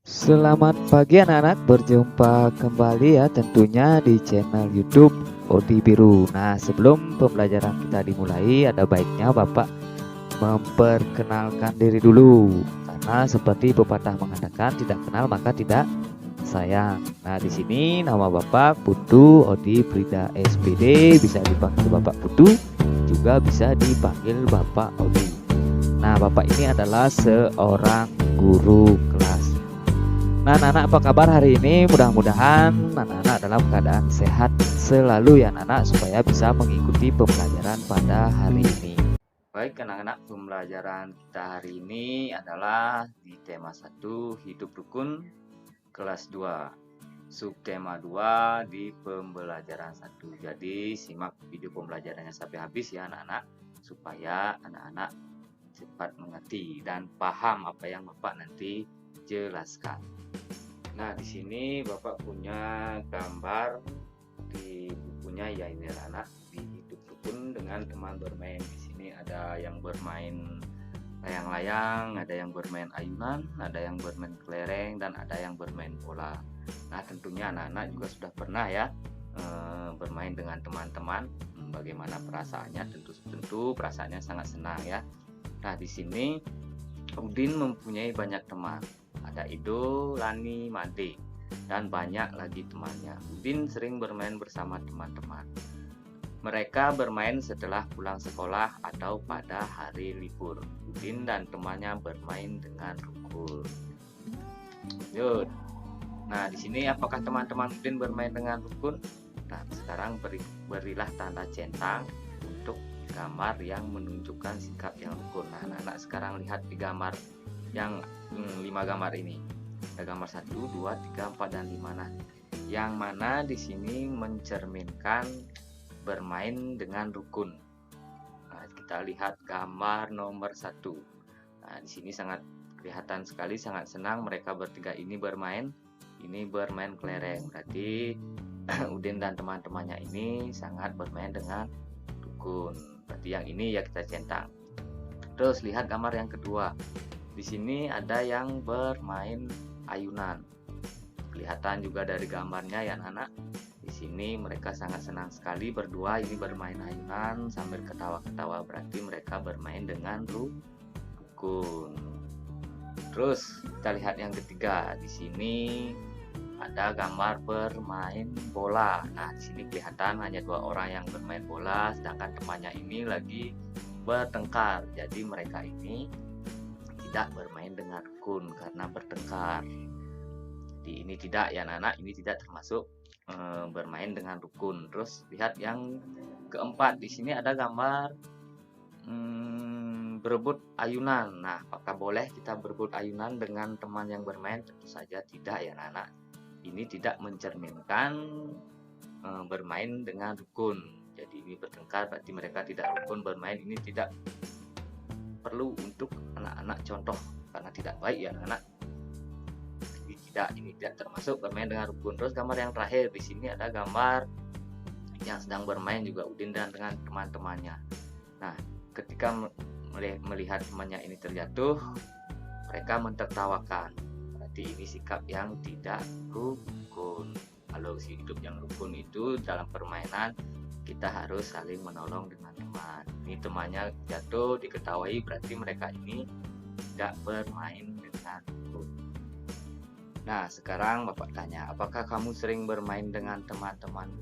Selamat pagi anak-anak, berjumpa kembali ya tentunya di channel YouTube Odi Biru. Nah, sebelum pembelajaran kita dimulai, ada baiknya Bapak memperkenalkan diri dulu. Karena seperti pepatah mengatakan, tidak kenal maka tidak sayang. Nah, di sini nama Bapak Putu Odi Prida SPD, bisa dipanggil Bapak Putu, juga bisa dipanggil Bapak Odi. Nah, Bapak ini adalah seorang guru kelas. Nah, anak-anak apa kabar hari ini? Mudah-mudahan anak-anak dalam keadaan sehat selalu ya anak-anak, supaya bisa mengikuti pembelajaran pada hari ini. Baik anak-anak, pembelajaran kita hari ini adalah di tema 1 hidup rukun kelas 2, subtema 2 di pembelajaran 1. Jadi simak video pembelajarannya sampai habis ya anak-anak, supaya anak-anak cepat mengerti dan paham apa yang Bapak nanti jelaskan. Nah, di sini Bapak punya gambar di bukunya ya ini anak, di hidup rukun dengan teman bermain. Di sini ada yang bermain layang-layang, ada yang bermain ayunan, ada yang bermain kelereng, dan ada yang bermain bola. Nah, tentunya anak-anak juga sudah pernah ya bermain dengan teman-teman. Bagaimana perasaannya? Tentu perasaannya sangat senang ya. Nah, di sini Udin mempunyai banyak teman. Ada Ido, Lani, Made, dan banyak lagi temannya. Udin sering bermain bersama teman-teman. Mereka bermain setelah pulang sekolah atau pada hari libur. Udin dan temannya bermain dengan rukun. Yuk. Nah, di sini apakah teman-teman Udin bermain dengan rukun? Nah, sekarang berilah tanda centang untuk gambar yang menunjukkan sikap yang rukun. Nah, anak-anak sekarang lihat di gambar yang 5 gambar ini. Ada gambar 1, 2, 3, 4, dan 5. Nah, yang mana di sini mencerminkan bermain dengan rukun. Nah, kita lihat gambar nomor 1. Nah, di sini sangat kelihatan sekali, sangat senang mereka bertiga ini bermain. Ini bermain kelereng. Berarti Udin dan teman-temannya ini sangat bermain dengan rukun. Berarti yang ini ya kita centang. Terus lihat gambar yang kedua. Di sini ada yang bermain ayunan. Kelihatan juga dari gambarnya ya anak-anak. Di sini mereka sangat senang sekali berdua ini bermain ayunan sambil ketawa-ketawa. Berarti mereka bermain dengan rukun. Terus kita lihat yang ketiga. Di sini ada gambar bermain bola. Nah, di sini kelihatan hanya 2 orang yang bermain bola, sedangkan temannya ini lagi bertengkar. Jadi mereka ini tidak bermain dengan rukun karena bertengkar. Jadi ini tidak ya anak-anak, ini tidak termasuk bermain dengan rukun. Terus lihat yang keempat. Di sini ada gambar berebut ayunan. Nah, apakah boleh kita berebut ayunan dengan teman yang bermain? Tentu saja tidak ya anak-anak. Ini tidak mencerminkan bermain dengan rukun. Jadi ini bertengkar, berarti mereka tidak rukun bermain. Ini tidak perlu untuk anak-anak contoh karena tidak baik ya anak-anak. Ini tidak termasuk bermain dengan rukun. Terus gambar yang terakhir, di sini ada gambar yang sedang bermain juga Udin dan dengan teman-temannya. Nah, ketika melihat temannya ini terjatuh, mereka mentertawakan. Ini sikap yang tidak rukun. Kalau hidup yang rukun itu dalam permainan kita harus saling menolong dengan teman. Ini temannya jatuh diketahui, berarti mereka ini tidak bermain dengan rukun. Nah, sekarang Bapak tanya, apakah kamu sering bermain dengan teman-teman?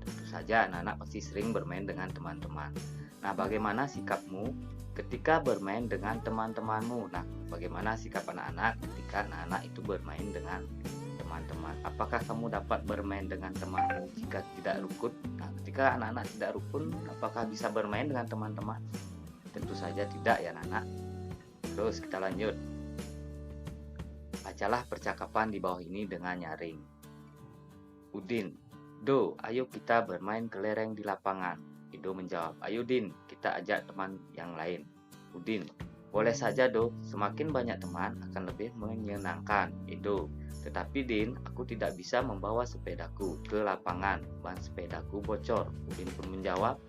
Tentu saja anak-anak pasti sering bermain dengan teman-teman. Nah, bagaimana sikapmu ketika bermain dengan teman-temanmu? Nah, bagaimana sikap anak-anak ketika anak-anak itu bermain dengan teman-teman? Apakah kamu dapat bermain dengan temanmu jika tidak rukun? Nah, ketika anak-anak tidak rukun, apakah bisa bermain dengan teman-teman? Tentu saja tidak ya anak-anak. Terus kita lanjut. Bacalah percakapan di bawah ini dengan nyaring. Udin, Do, ayo kita bermain kelereng di lapangan. Ido menjawab, ayo Din, kita ajak teman yang lain. Udin, boleh saja Do, semakin banyak teman akan lebih menyenangkan. Ido, tetapi Din, aku tidak bisa membawa sepedaku ke lapangan, ban sepedaku bocor. Udin pun menjawab,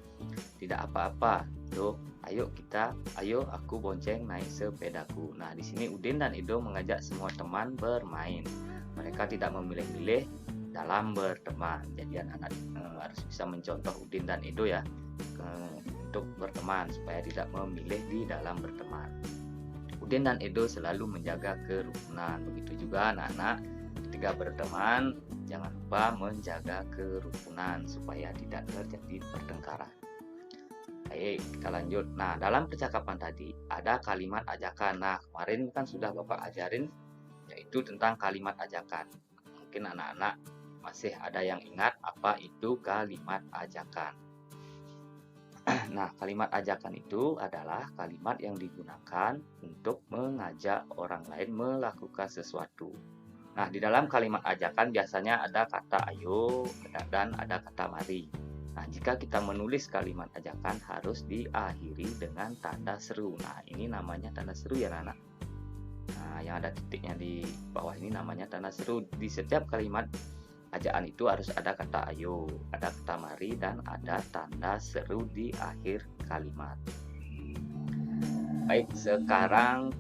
tidak apa-apa Do, Ayo aku bonceng naik sepedaku. Nah, di sini Udin dan Edo mengajak semua teman bermain. Mereka tidak memilih-milih dalam berteman. Jadi anak-anak harus bisa mencontoh Udin dan Edo ya, untuk berteman supaya tidak memilih di dalam berteman. Udin dan Edo selalu menjaga kerukunan. Begitu juga anak-anak ketika berteman, jangan lupa menjaga kerukunan supaya tidak terjadi pertengkaran. Baik, kita lanjut. Nah, dalam percakapan tadi ada kalimat ajakan. Nah, kemarin kan sudah Bapak ajarin yaitu tentang kalimat ajakan. Mungkin anak-anak masih ada yang ingat apa itu kalimat ajakan. Nah, kalimat ajakan itu adalah kalimat yang digunakan untuk mengajak orang lain melakukan sesuatu. Nah, di dalam kalimat ajakan biasanya ada kata ayo dan ada kata mari. Nah, jika kita menulis kalimat ajakan harus diakhiri dengan tanda seru. Nah, ini namanya tanda seru ya anak. Nah, yang ada titiknya di bawah ini namanya tanda seru. Di setiap kalimat ajakan itu harus ada kata ayo, ada kata mari, dan ada tanda seru di akhir kalimat. Baik, sekarang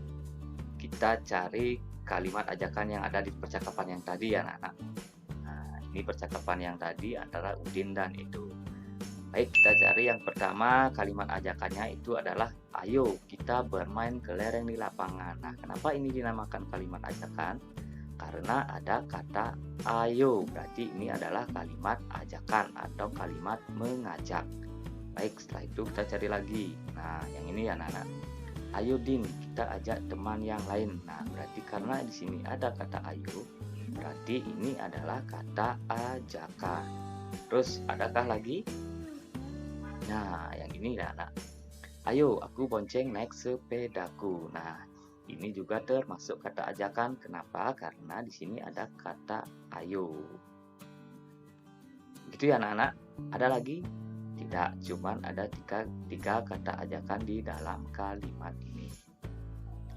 kita cari kalimat ajakan yang ada di percakapan yang tadi ya anak-anak. Nah, ini percakapan yang tadi antara Udin dan Edo. Baik, kita cari yang pertama. Kalimat ajakannya itu adalah ayo kita bermain kelereng di lapangan. Nah, kenapa ini dinamakan kalimat ajakan? Karena ada kata ayo, berarti ini adalah kalimat ajakan atau kalimat mengajak. Baik, setelah itu kita cari lagi. Nah, yang ini ya anak-anak. Ayo Din, kita ajak teman yang lain. Nah, berarti karena di sini ada kata ayo, berarti ini adalah kata ajakan. Terus adakah lagi? Nah, yang ini ya anak. Ayo, aku bonceng naik sepedaku. Nah, ini juga termasuk kata ajakan. Kenapa? Karena di sini ada kata ayo. Gitu ya anak-anak. Ada lagi? Tidak, cuman ada tiga kata ajakan di dalam kalimat ini.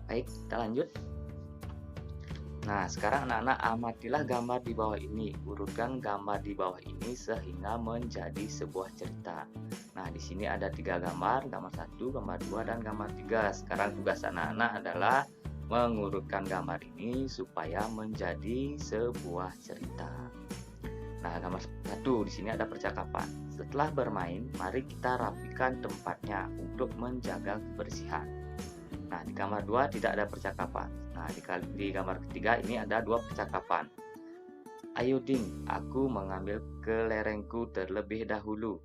Baik, kita lanjut. Nah, sekarang anak-anak amatilah gambar di bawah ini. Urutkan gambar di bawah ini sehingga menjadi sebuah cerita. Nah, di sini ada 3 gambar, gambar 1, gambar 2, dan gambar 3. Sekarang tugas anak-anak adalah mengurutkan gambar ini supaya menjadi sebuah cerita. Nah, gambar 1 di sini ada percakapan. Setelah bermain, mari kita rapikan tempatnya untuk menjaga kebersihan. Nah, di gambar 2 tidak ada percakapan. Nah, di gambar ketiga ini ada 2 percakapan. Ayo Ding, aku mengambil kelerengku terlebih dahulu.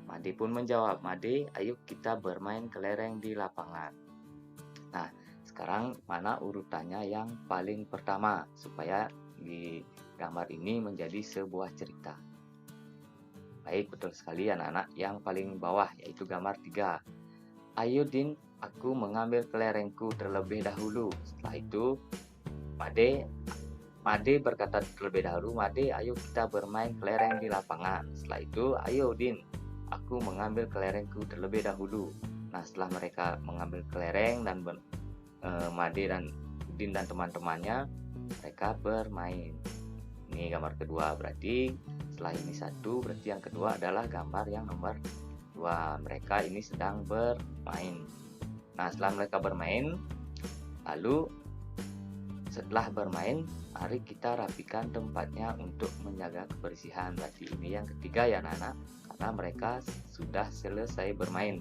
Made pun menjawab, Made, ayo kita bermain kelereng di lapangan. Nah, sekarang mana urutannya yang paling pertama supaya di gambar ini menjadi sebuah cerita. Baik, betul sekali anak-anak, yang paling bawah yaitu gambar 3. Ayo Din, aku mengambil kelerengku terlebih dahulu. Setelah itu Made berkata terlebih dahulu, Made, ayo kita bermain kelereng di lapangan. Setelah itu, ayo Din, aku mengambil kelerengku terlebih dahulu. Nah, setelah mereka mengambil kelereng dan Made dan Udin dan teman-temannya, mereka bermain. Ini gambar kedua, berarti setelah ini 1, berarti yang kedua adalah gambar yang nomor 2. Mereka ini sedang bermain. Nah, setelah mereka bermain, lalu setelah bermain, mari kita rapikan tempatnya untuk menjaga kebersihan. Berarti ini yang ketiga ya anak-anak, karena mereka sudah selesai bermain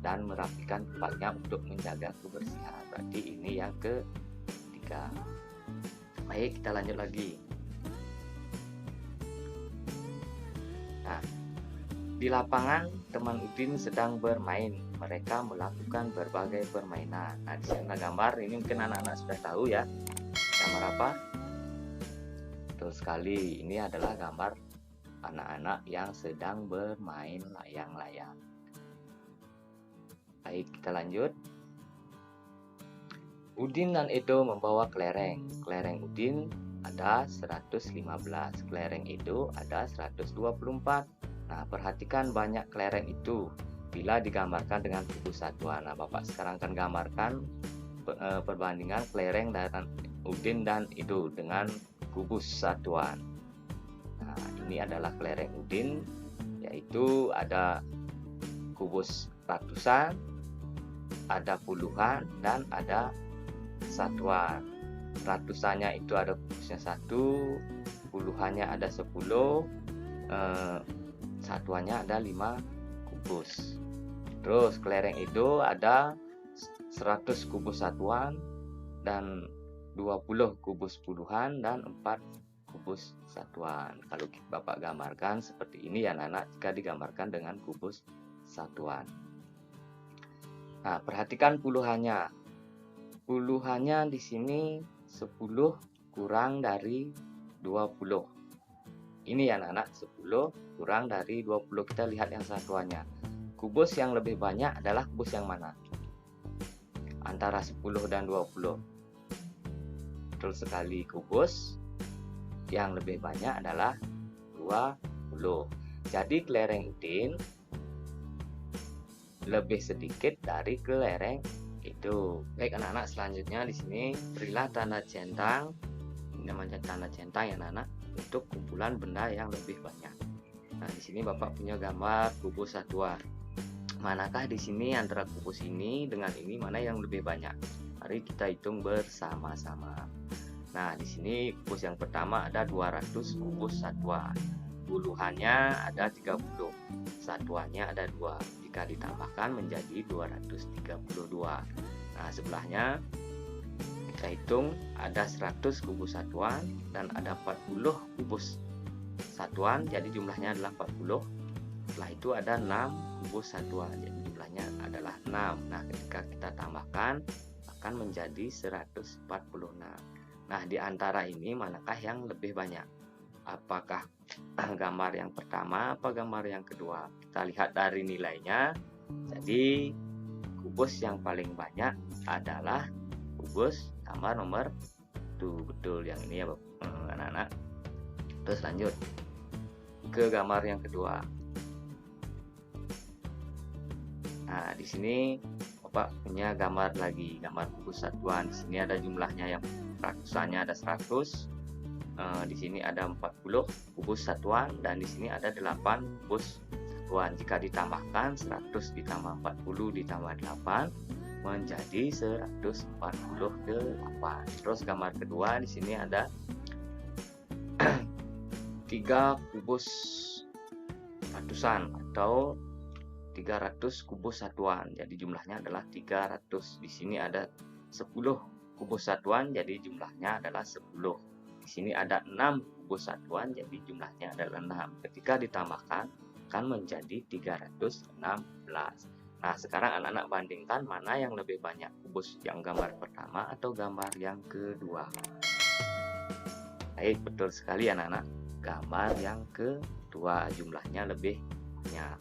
dan merapikan tempatnya untuk menjaga kebersihan. Berarti ini yang ketiga. Baik, kita lanjut lagi. Nah, di lapangan teman Udin sedang bermain. Mereka melakukan berbagai permainan. Nah, di sini gambar ini mungkin anak-anak sudah tahu ya. Gambar apa? Betul sekali, ini adalah gambar anak-anak yang sedang bermain layang-layang. Baik, kita lanjut. Udin dan Edo membawa kelereng. Kelereng Udin ada 115, kelereng Edo ada 124. Nah, perhatikan banyak kelereng itu bila digambarkan dengan kubus satuan. Nah, Bapak sekarang akan gambarkan perbandingan kelereng dari Udin dan Edo dengan kubus satuan. Nah, ini adalah kelereng Udin, yaitu ada kubus ratusan, ada puluhan, dan ada satuan. Ratusannya itu ada kubusnya 1, puluhannya ada 10, satuannya ada 5 kubus. Terus kelereng itu ada 100 kubus satuan dan 20 kubus puluhan dan 4 kubus satuan. Kalau Bapak gambarkan seperti ini ya anak-anak, jika digambarkan dengan kubus satuan. Nah, perhatikan puluhannya. Puluhannya di sini 10 kurang dari 20. Ini ya anak-anak, 10 kurang dari 20. Kita lihat yang satuannya. Kubus yang lebih banyak adalah kubus yang mana? Antara 10 dan 20. Betul sekali, kubus yang lebih banyak adalah 20. Jadi kelereng Udin lebih sedikit dari kelereng itu. Baik anak-anak, selanjutnya di sini berilah tanda centang. Ini namanya tanda centang ya anak-anak, untuk kumpulan benda yang lebih banyak. Nah, di sini Bapak punya gambar kubus satuan. Manakah di sini antara kubus ini dengan ini mana yang lebih banyak? Mari kita hitung bersama-sama. Nah, di sini kubus yang pertama ada 200 kubus satuan. Puluhannya ada 30. Satuannya ada 2. Jika ditambahkan menjadi 232. Nah, sebelahnya kita hitung ada 100 kubus satuan dan ada 40 kubus satuan, jadi jumlahnya adalah 40. Setelah itu ada 6 kubus satuan, jadi jumlahnya adalah 6. Nah, ketika kita tambahkan akan menjadi 146. Nah, di antara ini manakah yang lebih banyak? Apakah gambar yang pertama apa gambar yang kedua? Kita lihat dari nilainya. Jadi kubus yang paling banyak adalah kubus gambar nomor 1. Betul, yang ini ya anak-anak. Terus lanjut ke gambar yang kedua. Nah, di sini Bapak punya gambar lagi, gambar kubus satuan. Di sini ada jumlahnya, yang ratusannya ada 100. Di sini ada 40 kubus satuan dan di sini ada 8 kubus satuan. Jika ditambahkan 100 ditambah 40 ditambah 8 menjadi 148. Terus gambar kedua, di sini ada 3 kubus ratusan atau 300 kubus satuan. Jadi jumlahnya adalah 300. Di sini ada 10 kubus satuan, jadi jumlahnya adalah 10. Di sini ada 6 kubus satuan, jadi jumlahnya adalah 6. Ketika ditambahkan akan menjadi 316. Nah, sekarang anak-anak bandingkan mana yang lebih banyak, kubus yang gambar pertama atau gambar yang kedua. Baik, betul sekali anak-anak, gambar yang kedua, jumlahnya lebih banyak.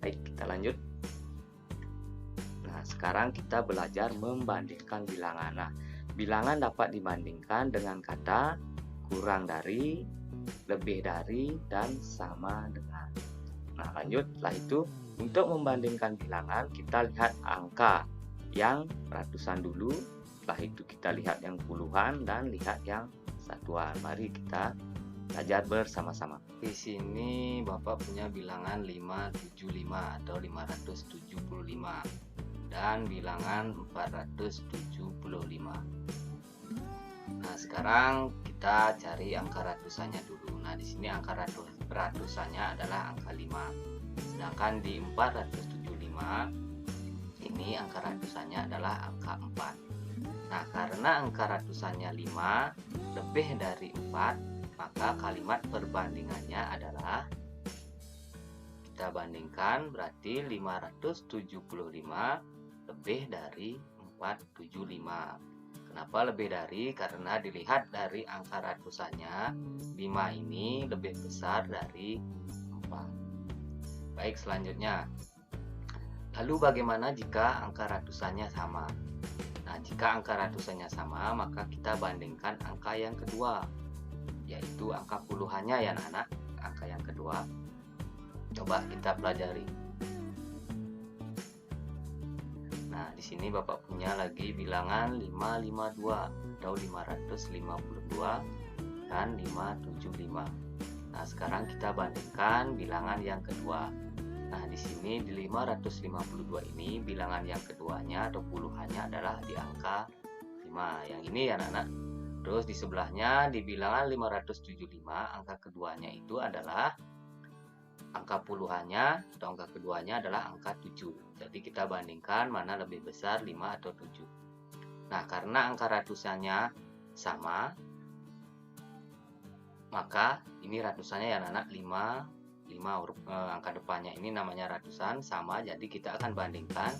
Baik, kita lanjut. Nah, sekarang kita belajar membandingkan bilangan. Nah, bilangan dapat dibandingkan dengan kata kurang dari, lebih dari, dan sama dengan. Nah, lanjut. Setelah itu, untuk membandingkan bilangan, kita lihat angka yang ratusan dulu. Setelah itu kita lihat yang puluhan dan lihat yang satuan. Mari kita belajar bersama-sama. Di sini Bapak punya bilangan 575 atau 575 dan bilangan 475. Nah, sekarang kita cari angka ratusannya dulu. Nah, di sini angka ratusannya adalah angka 5. Sedangkan di 475 ini angka ratusannya adalah angka 4. Nah, karena angka ratusannya 5 lebih dari 4, maka kalimat perbandingannya adalah kita bandingkan, berarti 575 lebih dari 475. Kenapa lebih dari? Karena dilihat dari angka ratusannya, 5 ini lebih besar dari 4. Baik, selanjutnya. Lalu bagaimana jika angka ratusannya sama? Nah, jika angka ratusannya sama, maka kita bandingkan angka yang kedua, yaitu angka puluhannya ya anak-anak, angka yang kedua. Coba kita pelajari. Nah, di sini Bapak punya lagi bilangan 552 atau 552 dan 575. Nah, sekarang kita bandingkan bilangan yang kedua. Nah, di sini sini di 552 ini bilangan yang keduanya atau puluhannya adalah di angka 5. Yang ini ya anak-anak. Terus di sebelahnya di bilangan 575 angka keduanya itu adalah angka puluhannya atau angka keduanya adalah angka 7. Jadi kita bandingkan mana lebih besar 5 atau 7. Nah, karena angka ratusannya sama, maka ini ratusannya ya anak-anak 5 huruf angka depannya ini namanya ratusan sama, jadi kita akan bandingkan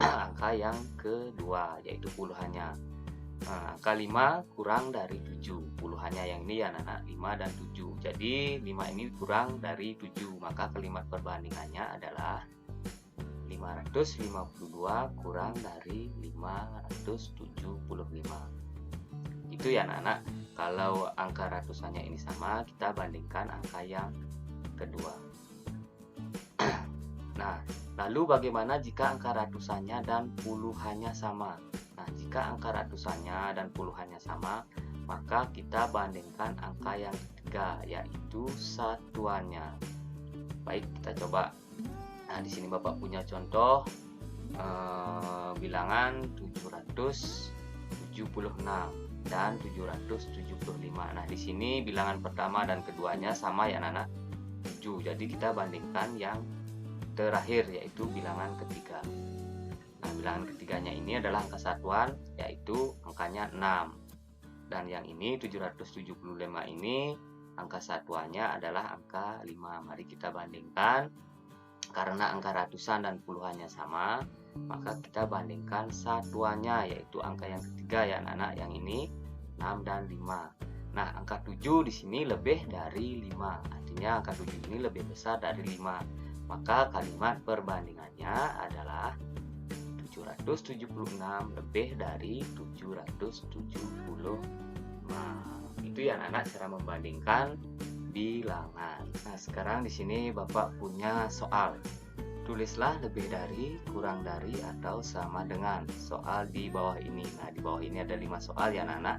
angka yang kedua yaitu puluhannya. Nah, angka 5 kurang dari 7 puluhannya yang ini ya anak-anak 5 dan 7. Jadi 5 ini kurang dari 7, maka kalimat perbandingannya adalah 552 kurang dari 575. Itu ya anak-anak. Kalau angka ratusannya ini sama, kita bandingkan angka yang kedua. Nah, lalu bagaimana jika angka ratusannya dan puluhannya sama? Nah, jika angka ratusannya dan puluhannya sama, maka kita bandingkan angka yang ketiga, yaitu satuannya. Baik, kita coba. Nah, di sini Bapak punya contoh bilangan 776 dan 775. Nah, di sini bilangan pertama dan keduanya sama ya anak-anak 7. Jadi kita bandingkan yang terakhir yaitu bilangan ketiga. Nah, bilangan ketiganya ini adalah angka satuan yaitu angkanya 6. Dan yang ini 775 ini angka satuannya adalah angka 5. Mari kita bandingkan. Karena angka ratusan dan puluhannya sama, maka kita bandingkan satuannya yaitu angka yang ketiga ya anak-anak, yang ini 6 dan 5. Nah, angka 7 di sini lebih dari 5. Artinya angka 7 ini lebih besar dari 5. Maka kalimat perbandingannya adalah 776 lebih dari 775. Itu ya anak-anak cara membandingkan bilangan. Nah, sekarang di sini Bapak punya soal. Tulislah lebih dari, kurang dari, atau sama dengan soal di bawah ini. Nah, di bawah ini ada 5 soal ya anak-anak.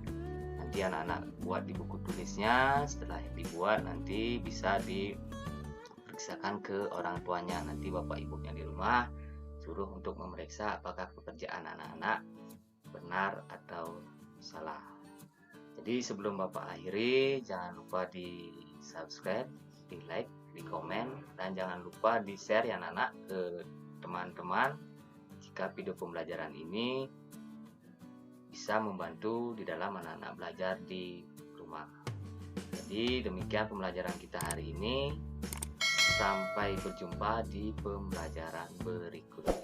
Nanti anak-anak buat di buku tulisnya. Setelah dibuat nanti bisa diperiksakan ke orang tuanya. Nanti Bapak Ibunya di rumah suruh untuk memeriksa apakah pekerjaan anak-anak benar atau salah. Jadi sebelum Bapak akhiri, jangan lupa di subscribe, di like, di komen, dan jangan lupa di share ya anak-anak ke teman-teman jika video pembelajaran ini bisa membantu di dalam anak-anak belajar di rumah. Jadi demikian pembelajaran kita hari ini. Sampai berjumpa di pembelajaran berikutnya.